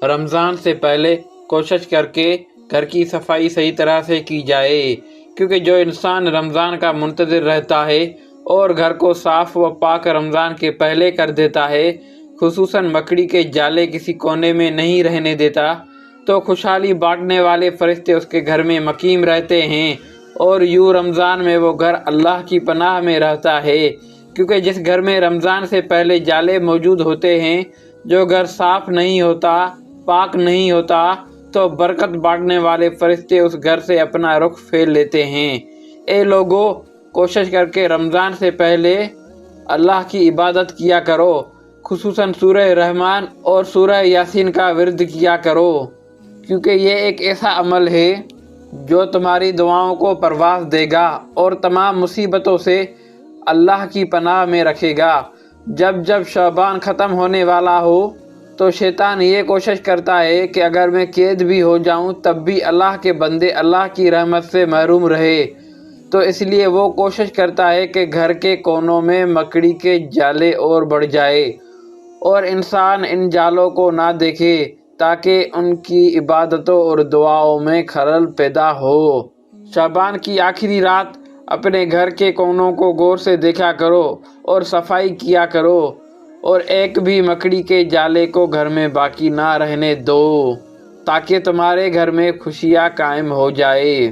رمضان سے پہلے کوشش کر کے گھر کی صفائی صحیح طرح سے کی جائے، کیونکہ جو انسان رمضان کا منتظر رہتا ہے اور گھر کو صاف و پاک رمضان کے پہلے کر دیتا ہے، خصوصاً مکڑی کے جالے کسی کونے میں نہیں رہنے دیتا، تو خوشحالی بانٹنے والے فرشتے اس کے گھر میں مقیم رہتے ہیں، اور یوں رمضان میں وہ گھر اللہ کی پناہ میں رہتا ہے، کیونکہ جس گھر میں رمضان سے پہلے جالے موجود ہوتے ہیں، جو گھر صاف نہیں ہوتا، پاک نہیں ہوتا، تو برکت بانٹنے والے فرشتے اس گھر سے اپنا رخ پھیر لیتے ہیں۔ اے لوگو، کوشش کر کے رمضان سے پہلے اللہ کی عبادت کیا کرو، خصوصاً سورہ رحمان اور سورہ یاسین کا ورد کیا کرو، کیونکہ یہ ایک ایسا عمل ہے جو تمہاری دعاؤں کو پرواز دے گا اور تمام مصیبتوں سے اللہ کی پناہ میں رکھے گا۔ جب شعبان ختم ہونے والا ہو تو شیطان یہ کوشش کرتا ہے کہ اگر میں قید بھی ہو جاؤں تب بھی اللہ کے بندے اللہ کی رحمت سے محروم رہے، تو اس لیے وہ کوشش کرتا ہے کہ گھر کے کونوں میں مکڑی کے جالے اور بڑھ جائے اور انسان ان جالوں کو نہ دیکھے، تاکہ ان کی عبادتوں اور دعاؤں میں خلل پیدا ہو۔ شعبان کی آخری رات اپنے گھر کے کونوں کو غور سے دیکھا کرو اور صفائی کیا کرو، اور ایک بھی مکڑی کے جالے کو گھر میں باقی نہ رہنے دو، تاکہ تمہارے گھر میں خوشیاں قائم ہو جائے۔